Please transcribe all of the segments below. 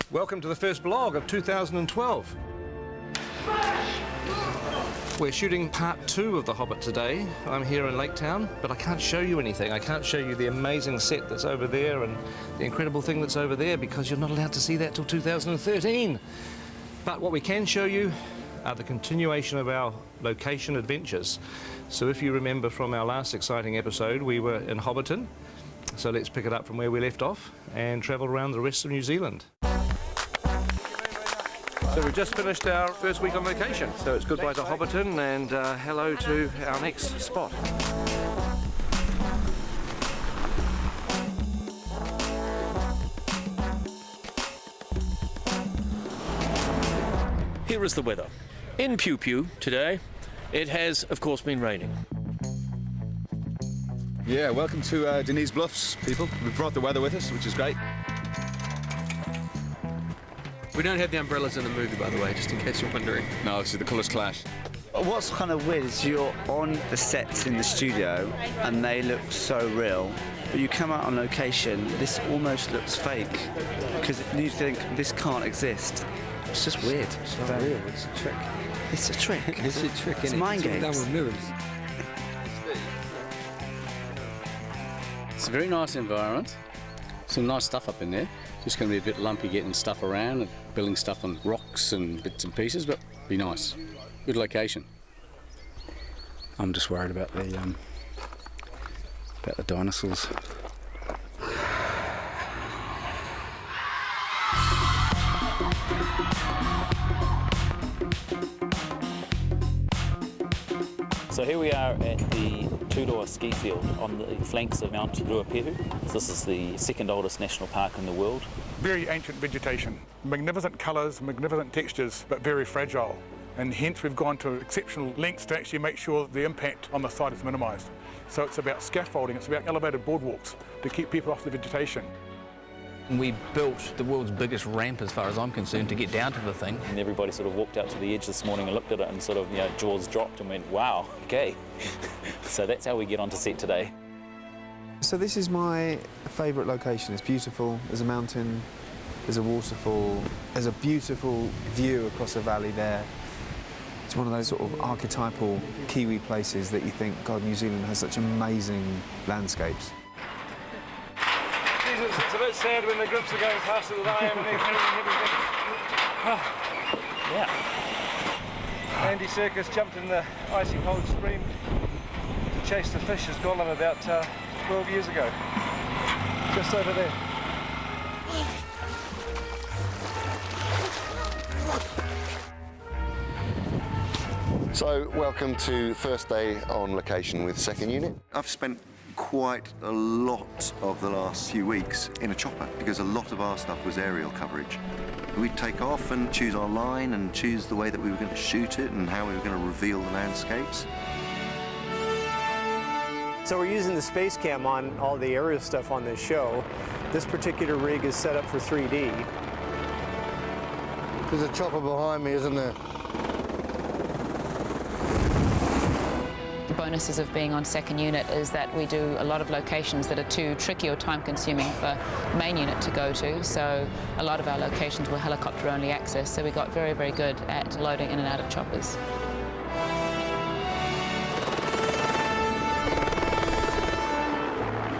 Welcome to the first vlog of 2012. We're shooting part 2 of The Hobbit today. I'm here in Lake Town, but I can't show you anything. I can't show you the amazing set that's over there and the incredible thing that's over there because you're not allowed to see that till 2013. But what we can show you are the continuation of our location adventures. So if you remember from our last exciting episode, we were in Hobbiton. So let's pick it up from where we left off and travel around the rest of New Zealand. So we've just finished our first week on vacation. So it's goodbye to Hobbiton and hello to our next spot. Here is the weather. In Pew Pew today, it has, of course, been raining. Yeah, welcome to Denise Bluffs, people. We've brought the weather with us, which is great. We don't have the umbrellas in the movie, by the way, just in case you're wondering. No, see, the colours clash. What's kind of weird is you're on the sets in the studio and they look so real, but you come out on location, this almost looks fake because you think this can't exist. It's just weird. It's not real, it's a trick. It's a trick. It's a trick, It's mind games. Done with mirrors. It's a very nice environment. Some nice stuff up in there. Just going to be a bit lumpy getting stuff around and building stuff on rocks and bits and pieces, but be nice. Good location. I'm just worried about the dinosaurs. So here we are at the Turoa ski field on the flanks of Mount Ruapehu. This is the second oldest national park in the world. Very ancient vegetation, magnificent colours, magnificent textures, but very fragile. And hence we've gone to exceptional lengths to actually make sure the impact on the site is minimised. So it's about scaffolding, it's about elevated boardwalks to keep people off the vegetation. We built the world's biggest ramp, as far as I'm concerned, to get down to the thing. And everybody sort of walked out to the edge this morning and looked at it and sort of, jaws dropped and went, wow, okay. So that's how we get onto set today. So this is my favourite location. It's beautiful. There's a mountain, there's a waterfall, there's a beautiful view across the valley there. It's one of those sort of archetypal Kiwi places that you think, God, New Zealand has such amazing landscapes. Jesus, it's a bit sad when the grips are going faster than I am and they're carrying everything. Yeah. Andy SERKIS jumped in the icy cold stream to chase the fish as Dwalin about 12 years ago. Just over there. So, welcome to first day on location with second unit. I've spent quite a lot of the last few weeks in a chopper because a lot of our stuff was aerial coverage. We'd take off and choose our line and choose the way that we were going to shoot it and how we were going to reveal the landscapes. So we're using the space cam on all the aerial stuff on this show. This particular rig is set up for 3D. There's a chopper behind me, isn't there? The bonuses of being on second unit is that we do a lot of locations that are too tricky or time-consuming for main unit to go to. So a lot of our locations were helicopter-only access, so we got very, very good at loading in and out of choppers.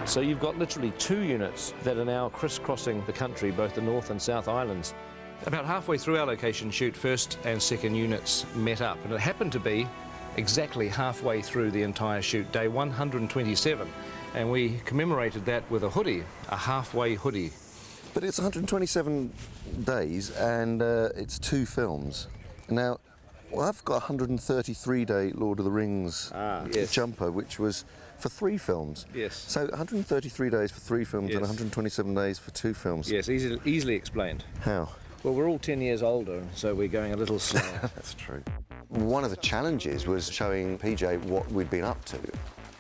So you've got literally 2 units that are now crisscrossing the country, both the North and South Islands. About halfway through our location shoot, first and second units met up, and it happened to be exactly halfway through the entire shoot, day 127, and we commemorated that with a hoodie, a halfway hoodie. But it's 127 days and it's 2 films. Now, I've got a 133-day Lord of the Rings jumper, which was for 3 films. Yes. So 133 days for 3 films and 127 days for 2 films. Yes, easily explained. How? Well, we're all 10 years older, so we're going a little slower. That's true. One of the challenges was showing PJ what we'd been up to.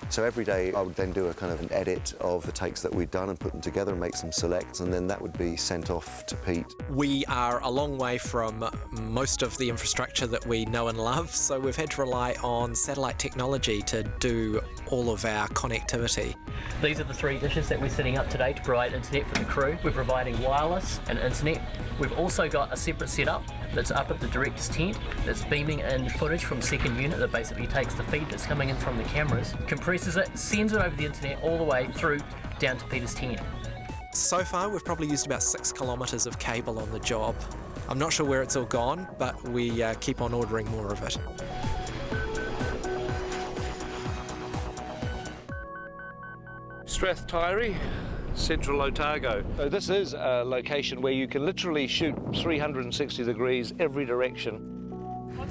So every day I would then do a kind of an edit of the takes that we'd done and put them together and make some selects, and then that would be sent off to Pete. We are a long way from most of the infrastructure that we know and love, so we've had to rely on satellite technology to do all of our connectivity. These are the 3 dishes that we're setting up today to provide internet for the crew. We're providing wireless and internet. We've also got a separate setup that's up at the director's tent that's beaming in footage from second unit that basically takes the feed that's coming in from the cameras, compresses it, sends it over the internet all the way through down to Peter's tent. So far, we've probably used about 6 kilometres of cable on the job. I'm not sure where it's all gone, but we keep on ordering more of it. Strath, Taieri, central Otago. So this is a location where you can literally shoot 360 degrees every direction.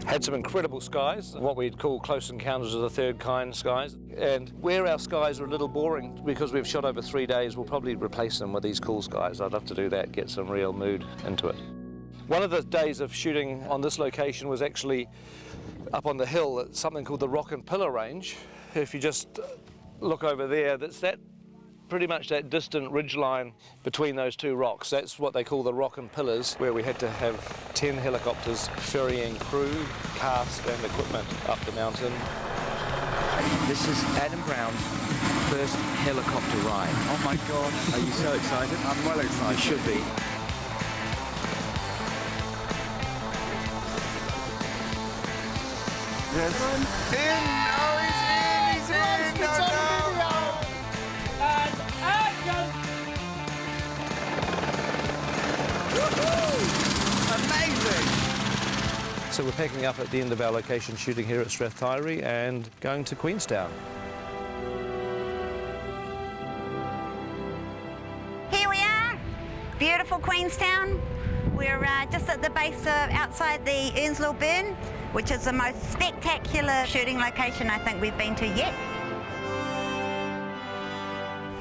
Had some incredible skies, what we'd call close encounters of the third kind skies. And where our skies are a little boring, because we've shot over 3 days, we'll probably replace them with these cool skies. I'd love to do that, get some real mood into it. One of the days of shooting on this location was actually up on the hill at something called the Rock and Pillar Range. If you just look over there, that's pretty much that distant ridge line between those 2 rocks. That's what they call the Rock and Pillars, where we had to have 10 helicopters ferrying crew, cast and equipment up the mountain. This is Adam Brown's first helicopter ride. Oh my God. Are you so excited? I'm well excited. You should be. Yes. In! Oh, he's in! He's in! It's on video! And action! Amazing! So we're packing up at the end of our location shooting here at Strath Taieri and going to Queenstown. Here we are, beautiful Queenstown. We're just at the base of outside the Earnslow Burn, which is the most spectacular shooting location I think we've been to yet.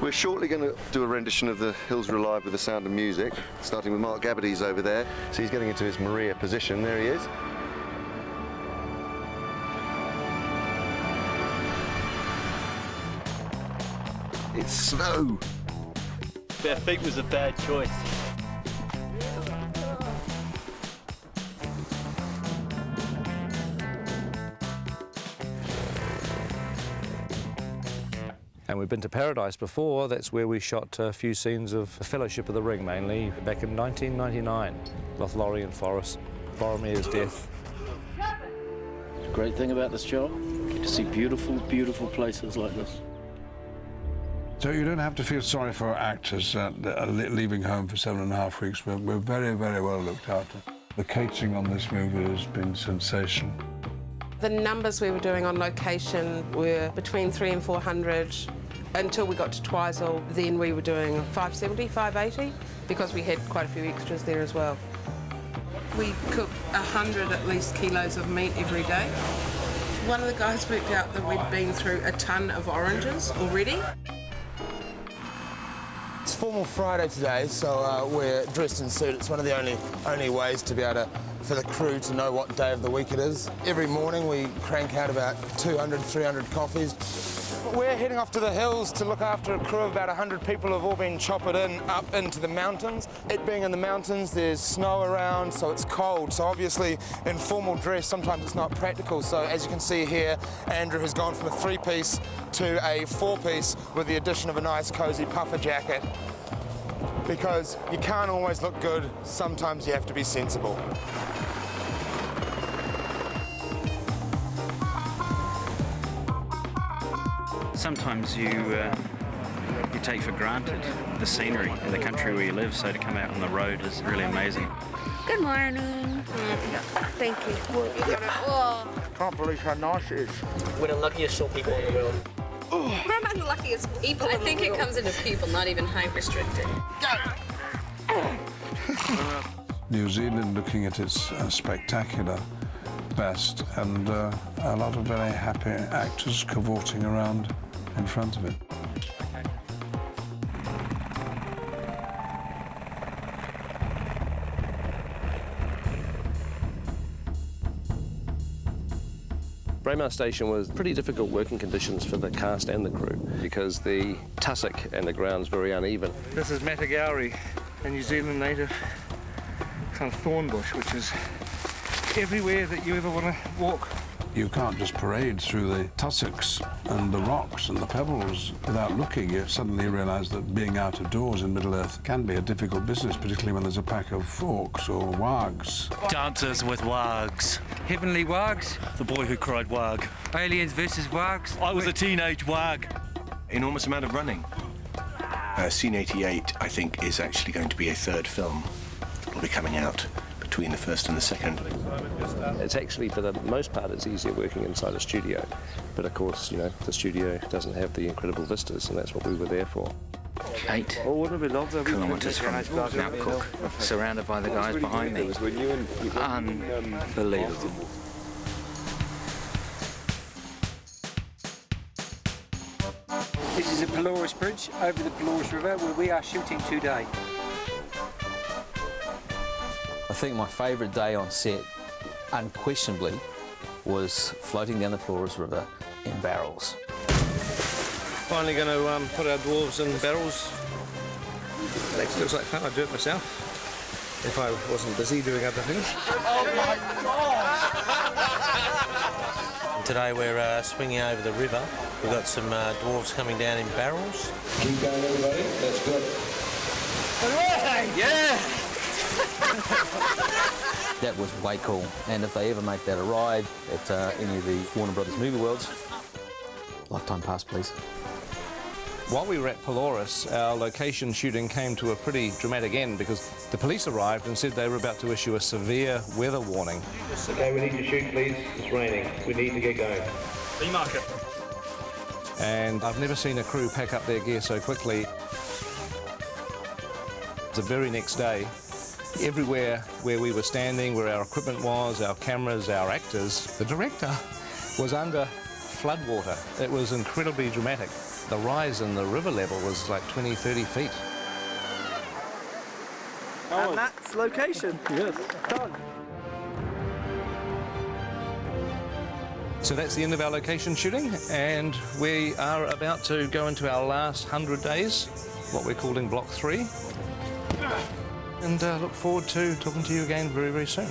We're shortly going to do a rendition of The Hills Are Alive with the Sound of Music, starting with Mark Gabbardy's over there. So he's getting into his Maria position. There he is. It's snow. Bare feet was a bad choice. And we've been to Paradise before. That's where we shot a few scenes of Fellowship of the Ring, mainly, back in 1999. Lothlorien Forest, Boromir's death. The great thing about this job, you get to see beautiful, beautiful places like this. So you don't have to feel sorry for our actors leaving home for 7.5 weeks. We're very, very well looked after. The catering on this movie has been sensational. The numbers we were doing on location were between 300 and 400 until we got to Twizel. Then we were doing 570, 580 because we had quite a few extras there as well. We cook 100 at least kilos of meat every day. One of the guys worked out that we'd been through a ton of oranges already. It's Formal Friday today, so we're dressed in suit. It's one of the only ways to be able to, for the crew to know what day of the week it is. Every morning we crank out about 200, 300 coffees. We're heading off to the hills to look after a crew of about 100 people who have all been choppered in up into the mountains. It being in the mountains, there's snow around, so it's cold. So obviously in formal dress, sometimes it's not practical. So as you can see here, Andrew has gone from a 3-piece to a 4-piece with the addition of a nice cozy puffer jacket. Because you can't always look good, sometimes you have to be sensible. Sometimes you take for granted the scenery in the country where you live, so to come out on the road is really amazing. Good morning. Thank you. Oh. Can't believe how nice it is. We're the luckiest short people in the world. We're among the luckiest people. I think it comes into people, not even height restricted. New Zealand looking at its spectacular best, and a lot of very happy actors cavorting around in front of it. Braemar Station was pretty difficult working conditions for the cast and the crew because the tussock and the ground's very uneven. This is Matagauri, a New Zealand native kind of thorn bush, which is everywhere that you ever want to walk You can't just parade through the tussocks and the rocks and the pebbles without looking. You suddenly realise that being out of doors in Middle-earth can be a difficult business, particularly when there's a pack of forks or wargs. Dancers with wargs. Heavenly wargs. The boy who cried warg. Aliens versus wargs. I was a teenage warg. Enormous amount of running. Scene 88, I think, is actually going to be a third film. It'll be coming out between the first and the second. It's actually, for the most part, it's easier working inside a studio. But of course, you know, the studio doesn't have the incredible vistas, and that's what we were there for. 8 kilometres from Mount Cook, surrounded by the guys behind me. Unbelievable. This is a Pelorus Bridge over the Pelorus River where we are shooting today. I think my favourite day on set, unquestionably, was floating down the Pelorus River in barrels. Finally going to put our dwarves in barrels. It actually looks like fun. I'd do it myself if I wasn't busy doing other things. Oh my God! Today we're swinging over the river. We've got some dwarves coming down in barrels. Keep going, everybody. That's good. Yeah! That was way cool, and if they ever make that a ride at any of the Warner Brothers movie worlds, lifetime pass, please. While we were at Pelorus, our location shooting came to a pretty dramatic end because the police arrived and said they were about to issue a severe weather warning. Okay, we need to shoot, please. It's raining. We need to get going. B-marker. And I've never seen a crew pack up their gear so quickly. The very next day, everywhere where we were standing, where our equipment was, our cameras, our actors, the director was under floodwater. It was incredibly dramatic. The rise in the river level was like 20, 30 feet. And that's location. Yes. Done. So that's the end of our location shooting, and we are about to go into our last 100 days, what we're calling Block 3. And look forward to talking to you again very, very soon.